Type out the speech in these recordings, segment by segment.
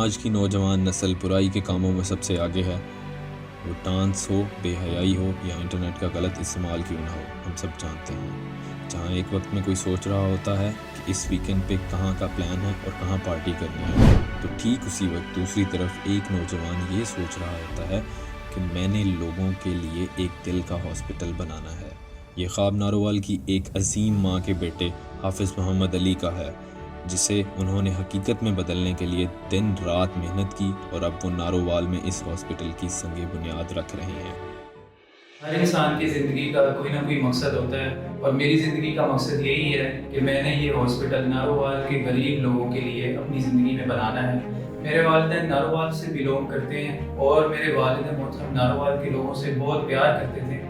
آج کی نوجوان نسل برائی کے کاموں میں سب سے آگے ہے، وہ ڈانس ہو، بے حیائی ہو یا انٹرنیٹ کا غلط استعمال کیوں نہ ہو، ہم سب جانتے ہیں۔ جہاں ایک وقت میں کوئی سوچ رہا ہوتا ہے کہ اس ویکینڈ پہ کہاں کا پلان ہے اور کہاں پارٹی کرنی ہے، تو ٹھیک اسی وقت دوسری طرف ایک نوجوان یہ سوچ رہا ہوتا ہے کہ میں نے لوگوں کے لیے ایک دل کا ہاسپٹل بنانا ہے۔ یہ خواب نارووال کی ایک عظیم ماں کے بیٹے حافظ محمد علی کا ہے، جسے انہوں نے حقیقت میں بدلنے کے لیے دن رات محنت کی، اور اب وہ نارووال میں اس ہاسپٹل کی سنگ بنیاد رکھ رہے ہیں۔ ہر انسان کی زندگی کا کوئی نہ کوئی مقصد ہوتا ہے، اور میری زندگی کا مقصد یہی ہے کہ میں نے یہ ہاسپٹل نارووال کے غریب لوگوں کے لیے اپنی زندگی میں بنانا ہے۔ میرے والدین نارووال سے بلونگ کرتے ہیں اور میرے والد محترم نارووال کے لوگوں سے بہت پیار کرتے تھے،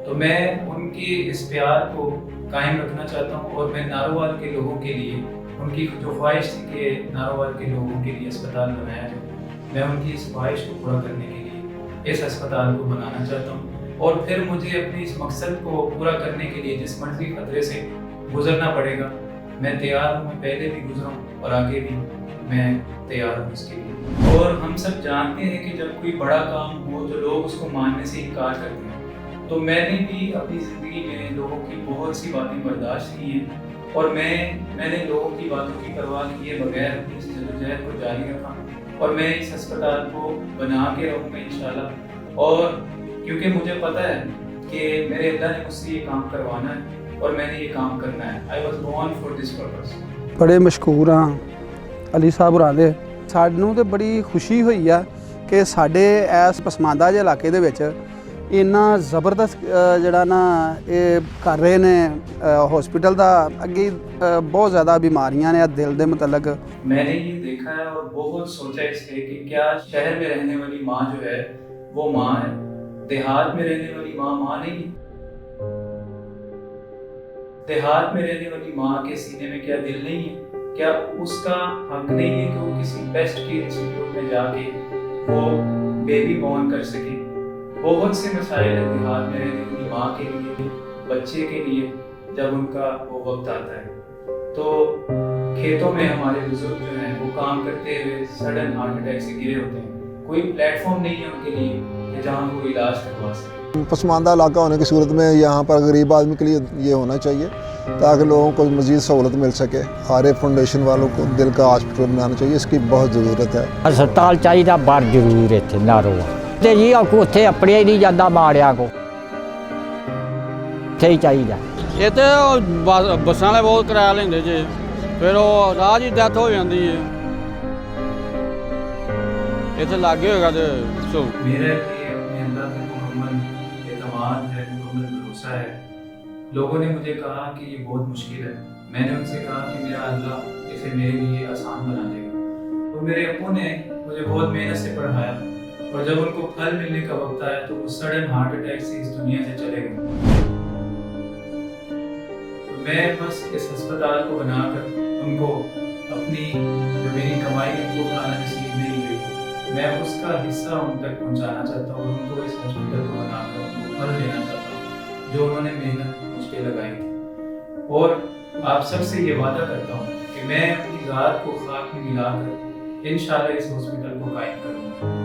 تو میں ان کی اس پیار کو قائم رکھنا چاہتا ہوں، اور میں نارووال کے لوگوں کے لیے ان کی جو خواہش تھی کہ نارووال کے لوگوں کے لیے اسپتال بنایا جائے، میں ان کی اس خواہش کو پورا کرنے کے لیے اس اسپتال کو بنانا چاہتا ہوں۔ اور پھر مجھے اپنے اس مقصد کو پورا کرنے کے لیے جس مرضی خطرے سے گزرنا پڑے گا، میں تیار ہوں، میں پہلے بھی گزرا ہوں اور آگے بھی میں تیار ہوں اس کے لیے۔ اور ہم سب جانتے ہیں کہ جب کوئی بڑا کام ہو تو لوگ اس کو ماننے سے انکار کرتے ہیں، تو میں نے بھی اپنی زندگی میں لوگوں کی بہت سی باتیں برداشت کی ہیں، اور میں نے لوگوں کی باتوں کی پرواہ کیے بغیر اپنی اس جدوجہد کو جاری رکھا، اور میں اس اسپتال کو بنا کے رہوں گا انشاءاللہ۔ اور کیونکہ مجھے پتہ ہے کہ میرے اللہ نے مجھ سے یہ کام کروانا ہے اور میں نے یہ کام کرنا ہے۔ I was born for this purpose۔ بڑے مشکور ہاں علی صاحب ہوਰਾਂ ਦੇ। ਸਾਨੂੰ ਤੇ ਬੜੀ ਖੁਸ਼ੀ ਹੋਈ ਆ ਕਿ ਸਾਡੇ ਇਸ ਪਸਮਾਨਦਾ ਜਿਹੇ ਇਲਾਕੇ ਦੇ ਵਿੱਚ ਇੰਨਾ ਜ਼ਬਰਦਸਤ ਜਿਹੜਾ ਨਾ ਇਹ ਕਰ ਰਹੇ ਨੇ ہاسپٹل ਦਾ ਅੱਗੇ ਬਹੁਤ ਜ਼ਿਆਦਾ بیماریاں نے دل ਦੇ متعلق۔ میں نے یہ دیکھا ہے اور بہت سوچا اس سے کہ کیا شہر میں رہنے والی ماں جو ہے وہ ماں ہے، دیہات میں رہنے والی ماں نہیں ہے؟ دیہات میں رہنے والی ماں کے سینے میں کیا دل نہیں ہے؟ کیا اس کا حق نہیں ہے کہ وہ کسی بیسٹ کیئر انسٹیٹیوٹ میں جا کے وہ بیبی بورن کر سکے؟ بہت سے مسائل ہیں دیہات میں رہنے والی ماں کے لیے، بچے کے لیے، جب ان کا وہ وقت آتا ہے۔ تو کھیتوں میں ہمارے بزرگ جو ہیں وہ کام کرتے ہوئے سڈن ہارٹ اٹیک سے گرے ہوتے ہیں، کوئی پلیٹ فارم نہیں ہے ان کے لیے کہ جہاں وہ علاج کروا سکے۔ پسماندہ علاقہ ہونے کی صورت میں یہاں پر غریب آدمی کے لیے یہ ہونا چاہیے تاکہ لوگوں کو مزید سہولت مل سکے۔ عارف فاؤنڈیشن والوں کو دل کا ہاسپٹل بنانا چاہیے، اس کی بہت ضرورت ہے۔ ہسپتال چاہیے بڑ ضرور اتنے نارووال تے جی اتنے اپنے ہی نہیں جاتا ماڑیا کو اتنے ہی چاہیے۔ یہ تو بساں والے بہت کرایہ لیندے جی، پھر وہ راہ ہی ڈیتھ ہو جاتی ہے، اتنے لاگے ہوئے گا تو میرا اپنے اللہ پہ مکمل اعتماد ہے، مکمل بھروسہ ہے۔ لوگوں نے مجھے کہا کہ یہ بہت مشکل ہے، میں نے ان سے کہا کہ میرا اللہ اسے میرے لیے آسان بنا دے گا۔ تو میرے ابو نے مجھے بہت محنت سے پڑھایا، اور جب ان کو پھل ملنے کا وقت آیا تو وہ سڈن ہارٹ اٹیک سے اس دنیا سے چلے گئے۔ تو میں بس اس ہسپتال کو بنا کر ان کو اپنی جو میری کمائی ہے ان کو کھانا نصیب نہیں ہوئی، میں اس کا حصہ ان تک پہنچانا چاہتا ہوں، ان کو اس ہاسپٹل کو بنا کر ان کو پھل دینا چاہتا ہوں جو انہوں نے محنت مجھ پہ لگائی تھی۔ اور آپ سب سے یہ وعدہ کرتا ہوں کہ میں اپنی ذات کو خاک میں ملا کر انشاءاللہ اس ہاسپٹل کو قائم کروں گا۔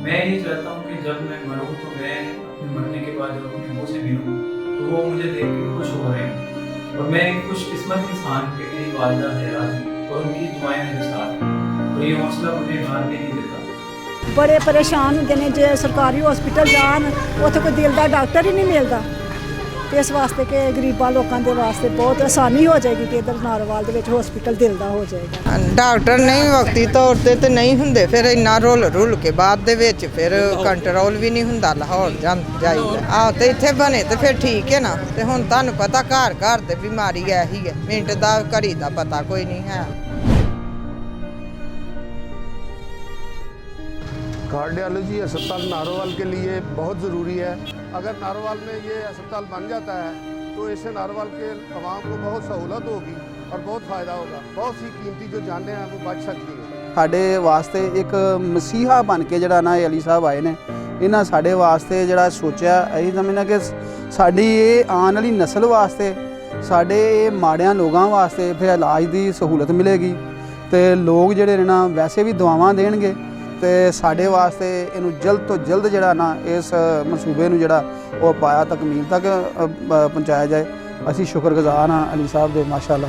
میں یہ چاہتا ہوں کہ جب میں مروں تو میں اپنے مرنے کے بعد جب اپنے ابو سے ملوں تو وہ مجھے دیکھ کے خوش ہو رہے ہیں، اور میں ایک خوش قسمت انسان کہ میری والدہ حیات ہیں اور ان کی دعائیں میرے ساتھ ہیں، اور یہ حوصلہ مجھے ہار نہیں دیتا۔ بڑے پریشان ہوتے ہیں جی سرکاری ہاسپٹل جان اتنے کوئی دل کا ڈاکٹر ہی نہیں ملتا، اس واسطے کہ غریباں لوگوں کے واسطے بہت آسانی ہو جائے گی کہ ادھر نارووال دے وچ ہاسپٹل دل کا ہو جائے گا۔ ڈاکٹر نہیں وقتی طور تے نہیں ہوندے، پھر اتنا رول کے بعد دے وچ پھر کنٹرول بھی نہیں ہوندا، لاہور جائیے آ تے اتنے بنے تے پھر ٹھیک ہے نا۔ تے ہن تانوں پتہ گھر گھر تے بیماری ایہی ہے، منٹ دا گھڑی دا پتہ کوئی نہیں ہے۔ کارڈیالوجی اسپتال نارووال کے لیے بہت ضروری ہے۔ اگر نارووال میں یہ اسپتال بن جاتا ہے تو اس سے نارووال کے عوام کو بہت سہولت ہوگی اور بہت فائدہ ہوگا، بہت سی قیمتی جو جانیں ہیں وہ بچ سکتی ہیں۔ ਸਾਡੇ ਵਾਸਤੇ ਇੱਕ ਮਸੀਹਾ ਬਣ ਕੇ ਜਿਹੜਾ ਨਾ ਅਲੀ ਸਾਹਿਬ ਆਏ ਨੇ, ਇਹਨਾਂ ਸਾਡੇ ਵਾਸਤੇ ਜਿਹੜਾ ਸੋਚਿਆ, ਅਸੀਂ ਸਮਝਦੇ ਕਿ ਸਾਡੀ ਇਹ ਆਉਣ ਵਾਲੀ ਨਸਲ ਵਾਸਤੇ, ਸਾਡੇ ਇਹ ਮਾੜਿਆਂ ਲੋਕਾਂ ਵਾਸਤੇ ਫਿਰ ਇਲਾਜ ਦੀ ਸਹੂਲਤ ਮਿਲੇਗੀ। ਤੇ ਲੋਕ ਜਿਹੜੇ ਨੇ ਨਾ ਵੈਸੇ ਵੀ ਦੁਆਵਾਂ ਦੇਣਗੇ ਤੇ ਸਾਡੇ ਵਾਸਤੇ ਇਹਨੂੰ ਜਲਦ ਤੋਂ ਜਲਦ ਜਿਹੜਾ ਨਾ ਇਸ ਮਨਸੂਬੇ ਨੂੰ ਜਿਹੜਾ ਉਹ ਪਾਇਆ ਤਕਮੀਲ ਤੱਕ ਪਹੁੰਚਾਇਆ ਜਾਏ। ਅਸੀਂ ਸ਼ੁਕਰਗੁਜ਼ਾਰ ਹਾਂ ਅਲੀ ਸਾਹਿਬ ਦੇ ਮਾਸ਼ਾਅੱਲਾ।